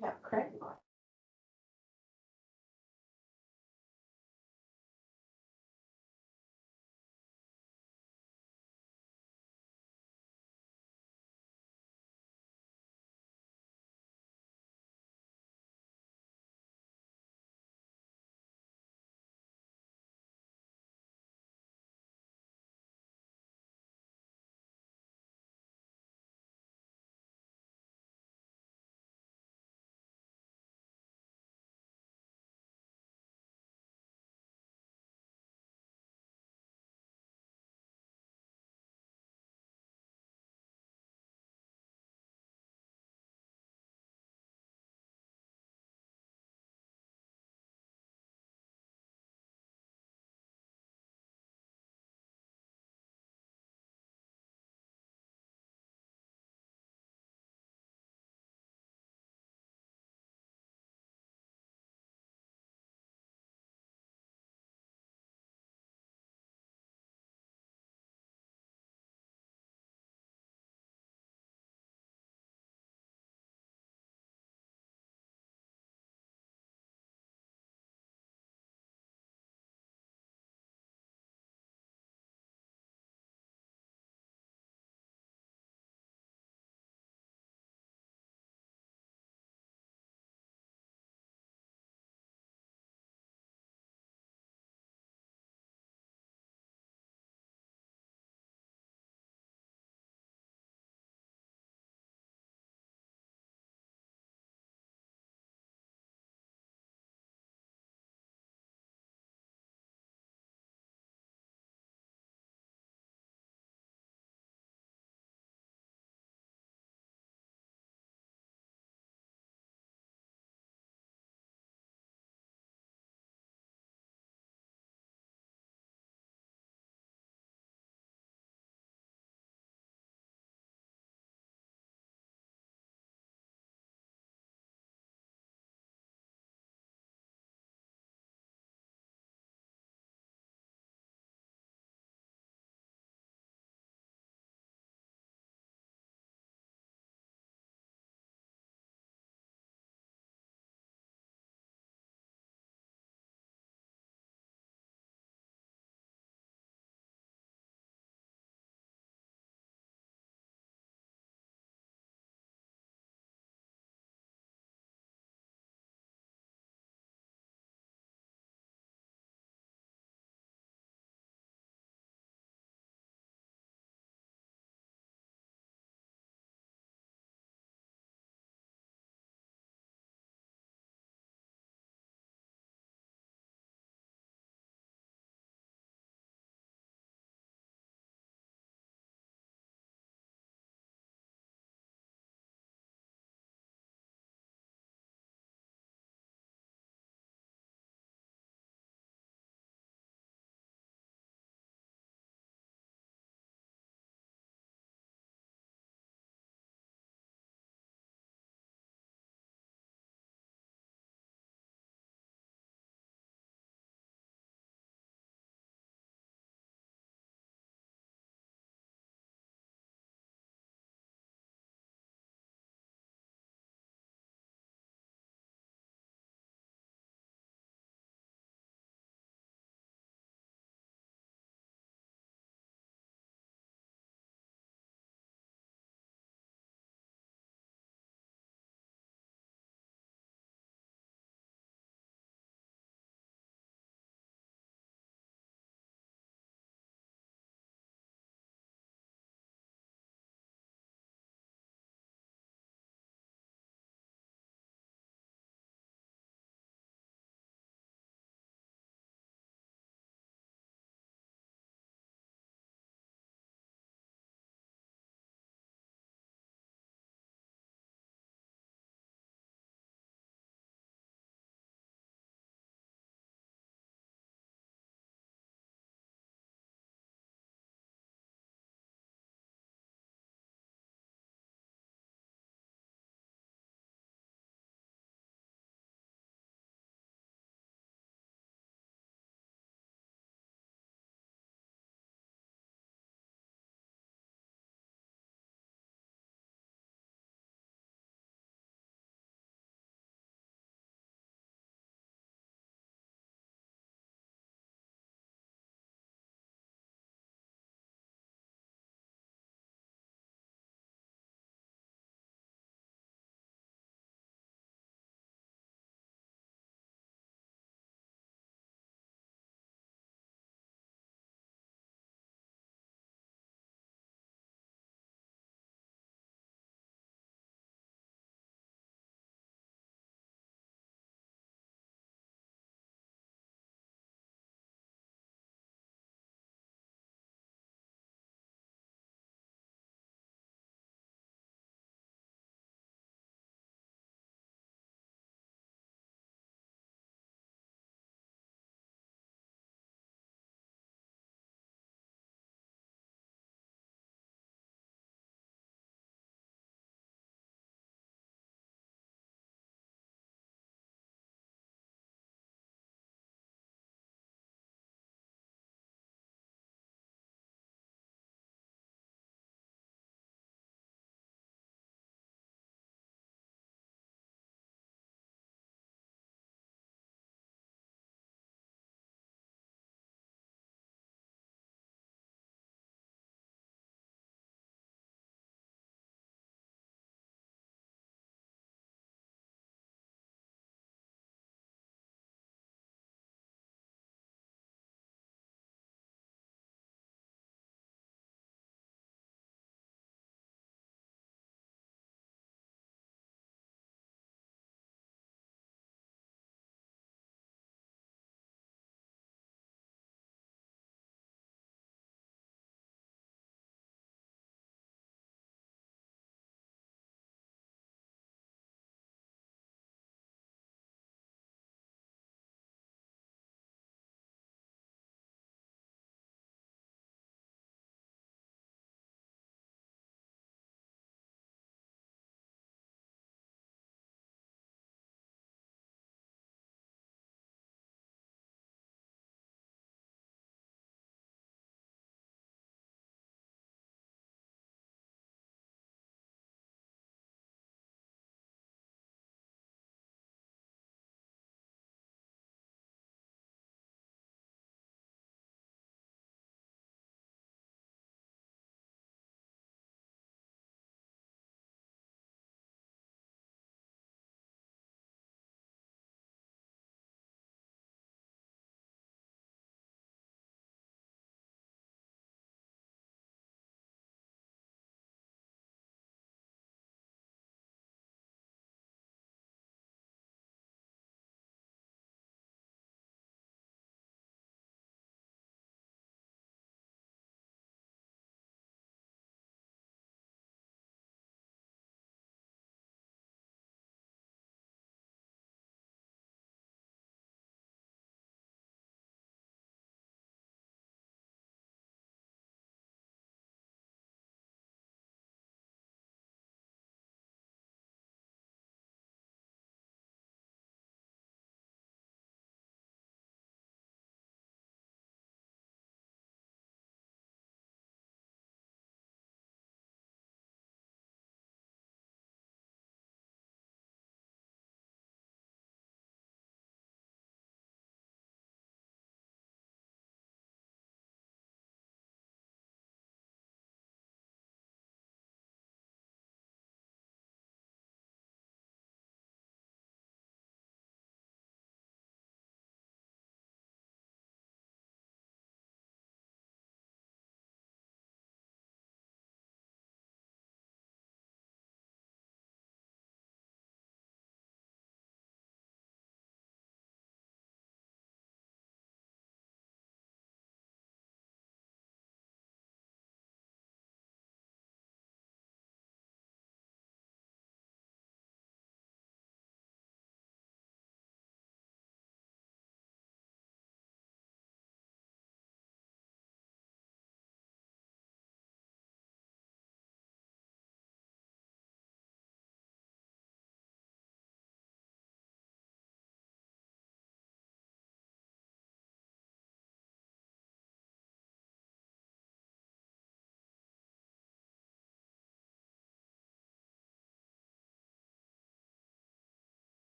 you have credit card.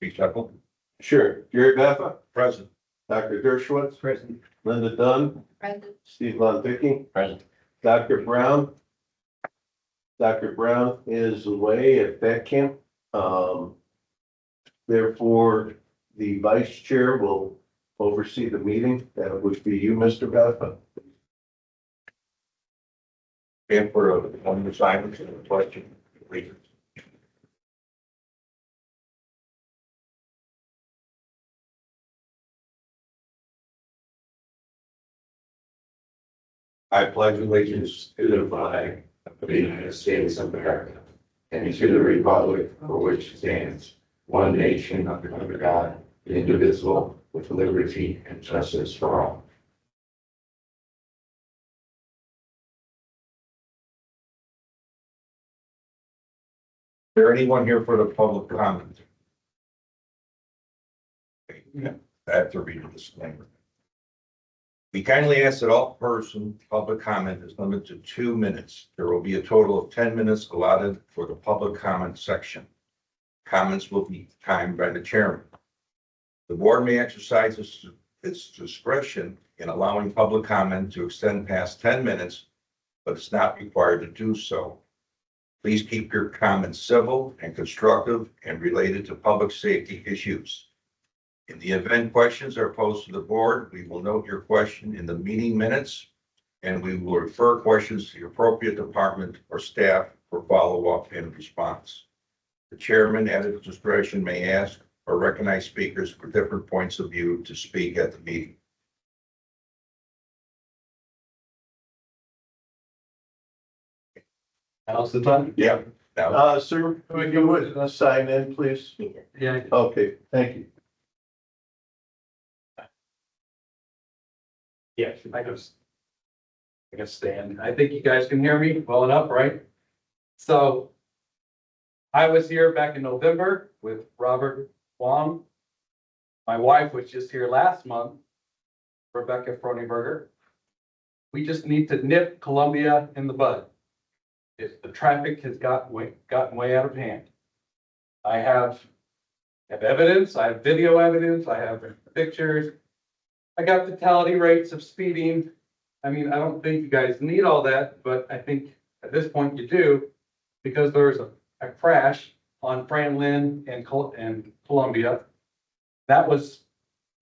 Please, Chuckle. Sure. Gary Baffa, Present. Dr. Dershowitz, Present. Linda Dunn, Present. Steve Von Vicky, Present. Dr. Brown. Dr. Brown is away at vet camp. Therefore, the vice chair will oversee the meeting. That would be you, Mr. Baffa. And for one assignment and a question, please. I pledge allegiance to the flag of the United States of America and to the republic for which it stands, one nation under God, indivisible, with liberty and justice for all. Is there anyone here for the public comment? I have to read the disclaimer. We kindly ask that all public comment is limited to 2 minutes. There will be a total of 10 minutes allotted for the public comment section. Comments will be timed by the chairman. The board may exercise its discretion in allowing public comment to extend past 10 minutes, but it's not required to do so. Please keep your comments civil and constructive and related to public safety issues. In the event questions are posed to the board, we will note your question in the meeting minutes, and we will refer questions to the appropriate department or staff for follow-up and response. The chairman at his discretion may ask or recognize speakers for different points of view to speak at the meeting. Now's the time. Yeah. Now, Sir, would you sign in, please? Yeah. Okay, thank you. Yeah, I can stand. I think you guys can hear me well enough, right? So I was here back in November with Robert Wong. My wife was just here last month, Rebecca Froneberger. We just need to nip Columbia in the bud. If the traffic has gotten way out of hand. I have evidence, I have video evidence, I have pictures. I got fatality rates of speeding. I mean, I don't think you guys need all that, but I think at this point you do, because there was a crash on Franklin and Columbia. That was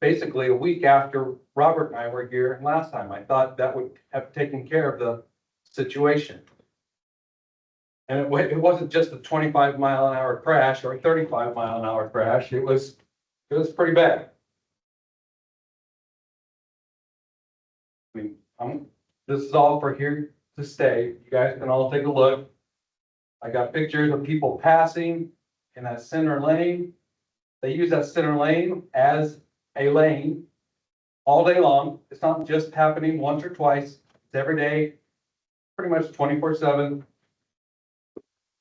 basically a week after Robert and I were here last time. I thought that would have taken care of the situation. And it wasn't just a 25-mile-an-hour crash or a 35-mile-an-hour crash. It was pretty bad. I mean, this is all for here to stay. You guys can all take a look. I got pictures of people passing in that center lane. They use that center lane as a lane all day long. It's not just happening once or twice. It's every day, pretty much 24/7.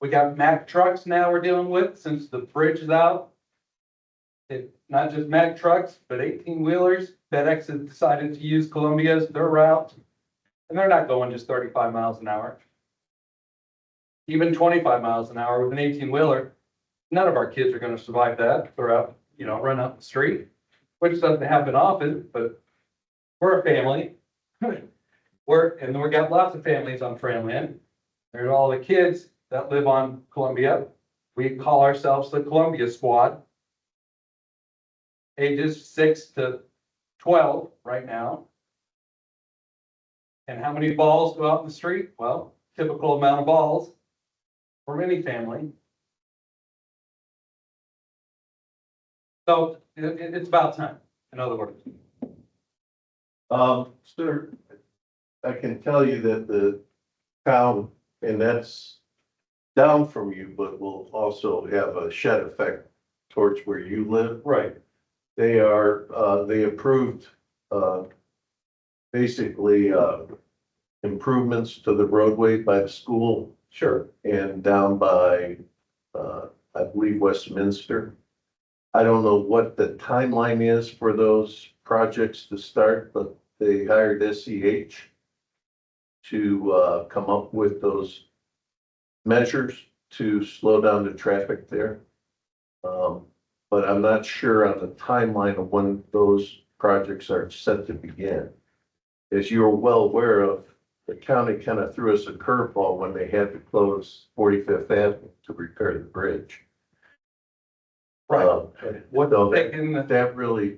We got Mack trucks now we're dealing with since the bridge is out. Not just Mack trucks, but 18-wheelers. FedEx has decided to use Columbia as their route. And they're not going just 35 miles an hour. Even 25 miles an hour with an 18-wheeler. None of our kids are going to survive that. They're out, run up the street, which doesn't happen often, but we're a family. And we got lots of families on Franland. There's all the kids that live on Columbia. We call ourselves the Columbia Squad. Ages 6 to 12 right now. And how many balls go out in the street? Well, typical amount of balls for any family. So it's about time, in other words. Sir, I can tell you that the town, and that's down from you, but will also have a shed effect towards where you live. Right. They approved, basically, improvements to the roadway by the school Sure. and down by, I believe Westminster. I don't know what the timeline is for those projects to start, but they hired SEH to, come up with those measures to slow down the traffic there. but I'm not sure on the timeline of when those projects are set to begin. As you're well aware of, the county kind of threw us a curveball when they had to close 45th Avenue to repair the bridge. What So they can, what that really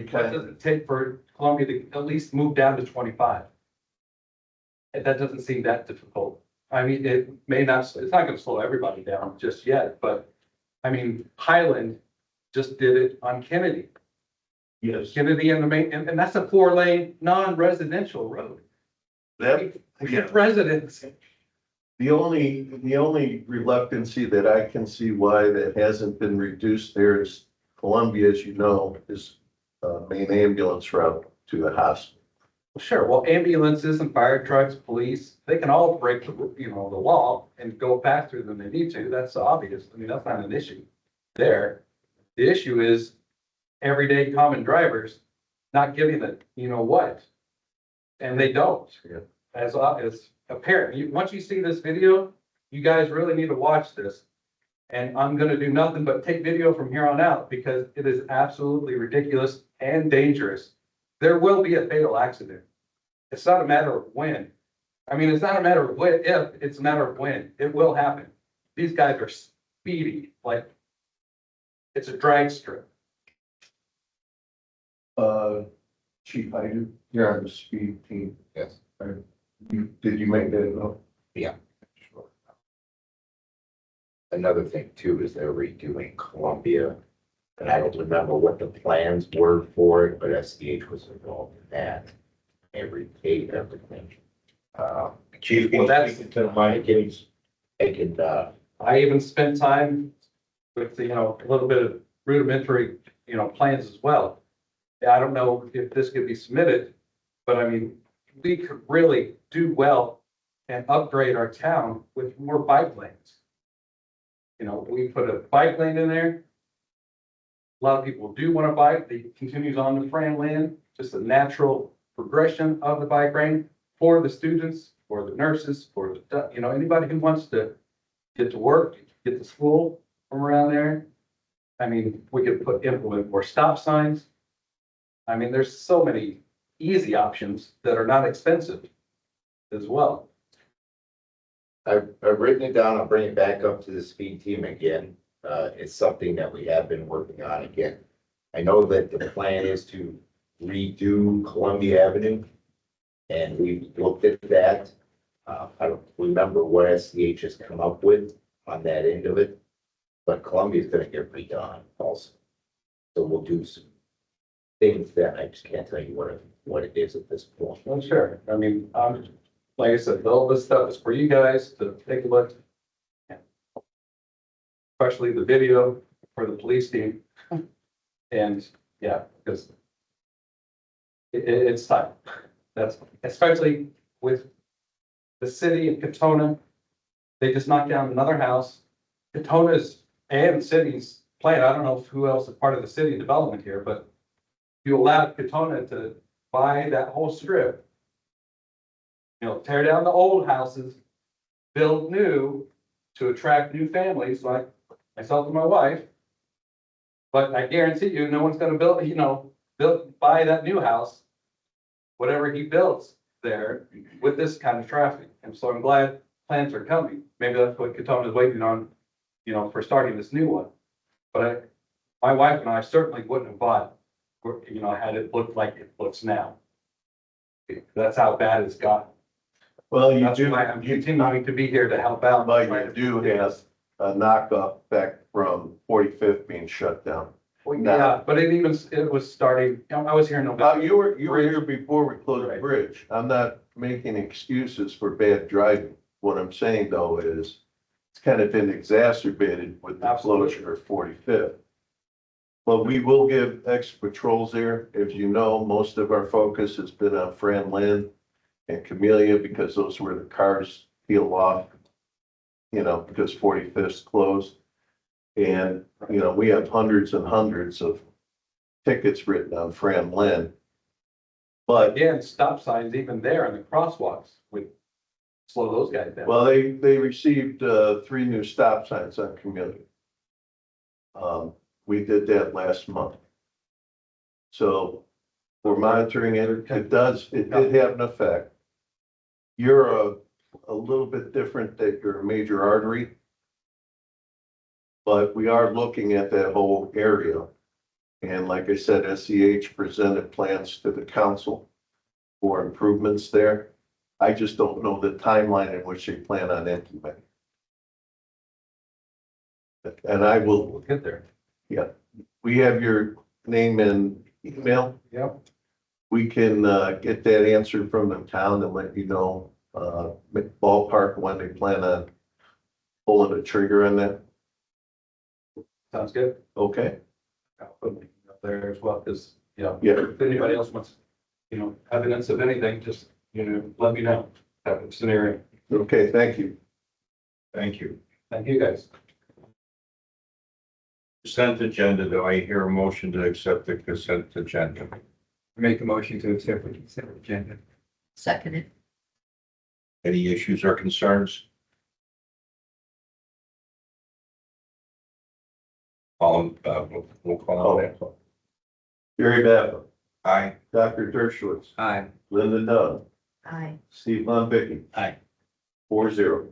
kind does of, it take for Columbia to at least move down to 25? And that doesn't seem that difficult. I mean, it may not, it's not gonna slow everybody down just yet, but I mean, Highland just did it on Kennedy. yes, Kennedy and the main, and that's a 4-lane, non-residential road. that, yeah. Residents. The only reluctancy that I can see why that hasn't been reduced there is Columbia, as you know, is main ambulance route to the hospital. Sure, well, ambulances and fire trucks, police, they can all break the, you know, the law and go faster than they need to. That's obvious. I mean, that's not an issue there. The issue is everyday common drivers not giving it, you know what? And they don't. Yeah. As apparent. Once you see this video, you guys really need to watch this. And I'm gonna do nothing but take video from here on out because it is absolutely ridiculous and dangerous. There will be a fatal accident. It's not a matter of when. I mean, it's not a matter of when, if, it's a matter of when. It will happen. These guys are speedy, like it's a drag strip. Chief, you're on the speed team. Yes. Did you make that note? Sure. Another thing too is they're redoing Columbia. And I don't remember what the plans were for it, but SDH was involved in that. Every gate, everything. Chief, can Well, you that's- speak into the mic, please? They could, I even spent time with, you know, a little bit of rudimentary, you know, plans as well. I don't know if this could be submitted, but I mean, we could really do well and upgrade our town with more bike lanes. You know, we put a bike lane in there. A lot of people do want to bike. It continues on to Fran Land, just a natural progression of the bike lane for the students, for the nurses, for the, you know, anybody who wants to get to work, get to school from around there. I mean, we could implement more stop signs. I mean, there's so many easy options that are not expensive as well. I've written it down. I'll bring it back up to the speed team again. It's something that we have been working on again. I know that the plan is to redo Columbia Avenue. And we looked at that. I don't remember what SDH has come up with on that end of it. But Columbia is gonna get redone also. So we'll do some things that I just can't tell you what it is at this point. Well, sure. I mean, like I said, all this stuff is for you guys to take a look. Especially the video for the police team. And yeah, because it's time. That's especially with the city of Katona. They just knocked down another house. Katona's and city's plan, I don't know who else is part of the city development here, but you allowed Katona to buy that whole strip. You know, tear down the old houses, build new to attract new families like myself and my wife. But I guarantee you, no one's gonna build, you know, buy that new house, whatever he builds there with this kind of traffic. And so I'm glad plans are coming. Maybe that's what Katona is waiting on, you know, for starting this new one. But my wife and I certainly wouldn't have bought, you know, had it looked like it looks now. That's how bad it's gotten. Well, you That's do, why I'm continuing to be here to help out. but you do have a knockoff effect from 45th being shut down. Yeah, but it was starting, you know, I was here in November. You were here before we closed the Right. bridge. I'm not making excuses for bad driving. What I'm saying though is it's kind of been exacerbated with the Absolutely. closure of 45th. But we will give extra patrols there. As you know, most of our focus has been on Fran Land and Camellia because those were the cars peel off, you know, because 45th's closed. And, you know, we have hundreds and hundreds of tickets written on Fran Land. But, Again, stop signs even there and the crosswalks would slow those guys down. well, they received 3 new stop signs on Camellia. We did that last month. So we're monitoring it. It did have an effect. You're a little bit different that you're a major artery. But we are looking at that whole area. And like I said, SEH presented plans to the council for improvements there. I just don't know the timeline in which they plan on implementing. And I will, We'll get there. we have your name and email. Yep. We can get that answer from the town and let you know ballpark when they plan on pulling the trigger on that. Sounds good. Okay, I'll put it up there as well, because, yeah, if anybody else wants, evidence of anything, just, let me know. That scenario. okay, thank you. Thank you. Thank you, guys. Consent agenda, do I hear a motion to accept the consent agenda? Make a motion to accept the consent agenda. Seconded. Any issues or concerns? We'll call on that. Jerry Bappa, Aye. Dr. Dershowitz, Aye. Linda Dunn, Aye. Steve Lonvicki. Aye. 4-0.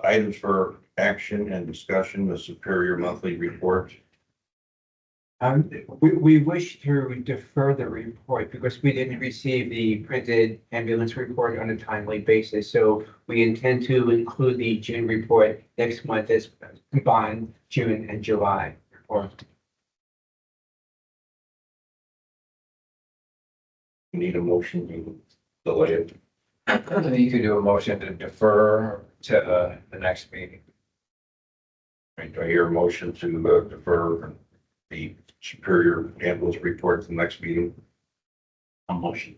Items for action and discussion, the Superior Monthly Report. We wish to defer the report because we didn't receive the printed ambulance report on a timely basis. So we intend to include the June report next month as combined June and July report. We need a motion to delay it. You could do a motion to defer to the next meeting. Do I hear a motion to defer the Superior Ambulance Report to the next meeting? A motion.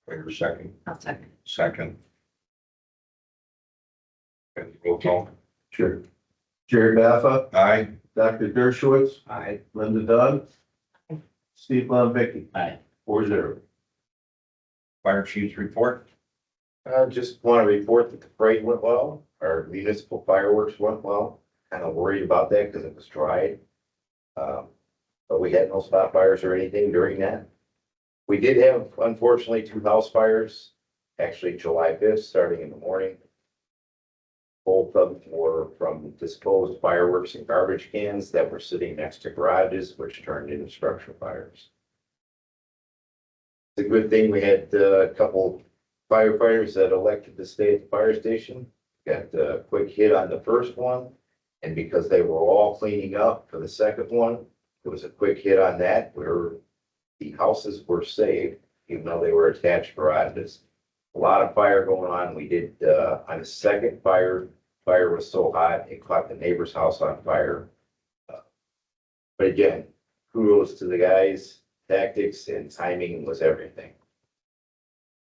Wait a second. I'll second. Second. Okay, roll call. Sure. Jerry Baffa, Aye. Dr. Dershowitz, Aye. Linda Dunn, Steve Lonvicki. Aye. 4-0. Fire Chief's report. I just want to report that the parade went well. Our municipal fireworks went well. Kind of worried about that because it was dry. But we had no spot fires or anything during that. We did have, unfortunately, 2 house fires, actually July 5th, starting in the morning. Both of them were from disposed fireworks and garbage cans that were sitting next to garages, which turned into structure fires. It's a good thing we had a couple firefighters that elected to stay at the fire station. Got a quick hit on the first one. And because they were all cleaning up for the second one, it was a quick hit on that where the houses were saved, even though they were attached garages. A lot of fire going on. We did, on the second fire was so hot, it caught the neighbor's house on fire. But again, kudos to the guys. Tactics and timing was everything.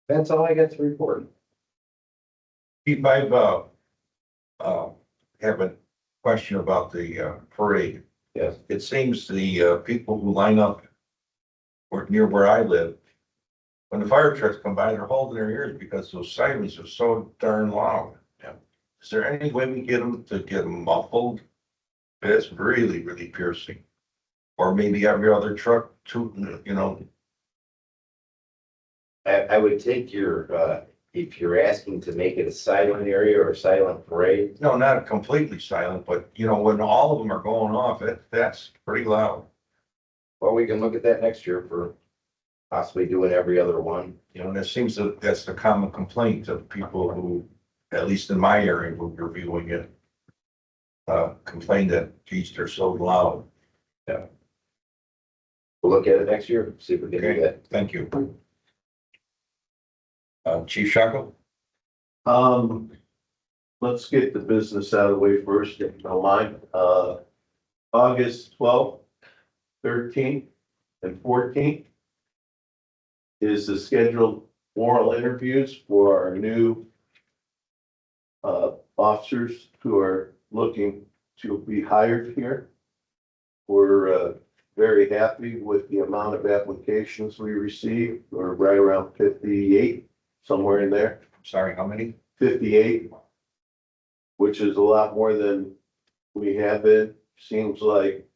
That's all I got to report. Chief, I've have a question about the parade. Yes. It seems the people who line up near where I live, when the fire trucks come by, they're holding their ears because those sirens are so darn loud. Yeah. Is there any way we get them muffled? It's really, really piercing. Or maybe every other truck tooting, I would take your, if you're asking to make it a silent area or a silent parade, No, not completely silent, but when all of them are going off, that's pretty loud. well, we can look at that next year for possibly doing every other one. And it seems that that's the common complaint of people who, at least in my area, who are reviewing it, complain that, geez, they're so loud. We'll look at it next year, see if we can do Okay, that. thank you. Chief Shackle? Let's get the business out of the way first, if you don't mind. August 12th, 13th, and 14th is the scheduled oral interviews for our new officers who are looking to be hired here. We're very happy with the amount of applications we received. We're right around 58, somewhere in there. Sorry, how many? 58, which is a lot more than We have it, seems like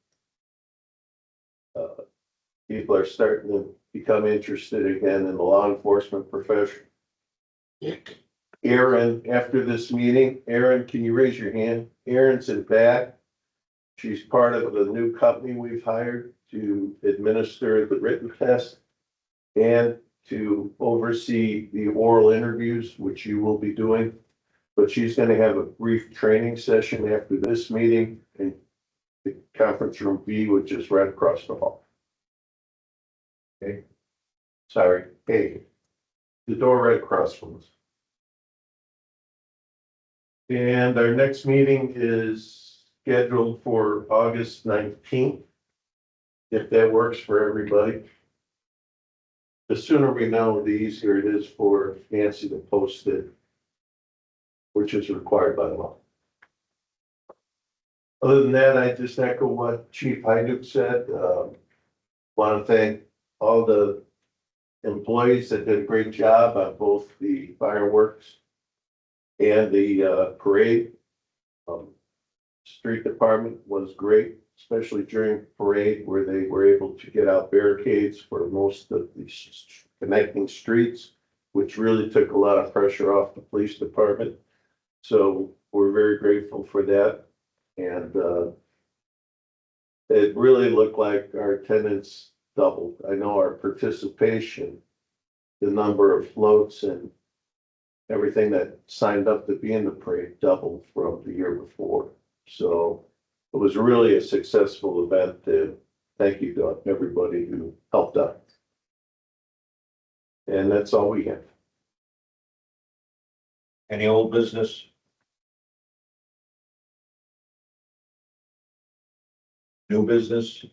people are starting to become interested again in the law enforcement profession. Aaron, after this meeting, Aaron, can you raise your hand? Aaron's in back. She's part of the new company we've hired to administer the written test and to oversee the oral interviews, which you will be doing. But she's gonna have a brief training session after this meeting in the conference room B, which is right across the hall. Okay, sorry, hey, the door right across from us. And our next meeting is scheduled for August 19th. If that works for everybody. The sooner we know, the easier it is for Nancy to post it, which is required by law. Other than that, I just echo what Chief Hyduk said. Want to thank all the employees that did a great job on both the fireworks and the parade. Street department was great, especially during parade where they were able to get out barricades for most of the connecting streets, which really took a lot of pressure off the police department. So we're very grateful for that. And it really looked like our attendance doubled. I know our participation, the number of floats and everything that signed up to be in the parade doubled from the year before. So it was really a successful event. Thank you to everybody who helped out. And that's all we have. Any old business? New business?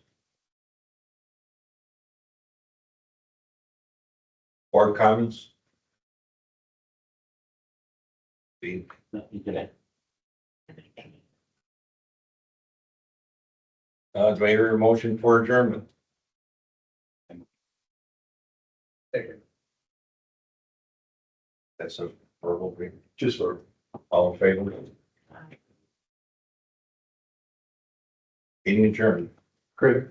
Board comments? Dean? Do I hear a motion for adjournment? That's a verbal agreement. Just for All in favor? Meeting adjourned. Craig.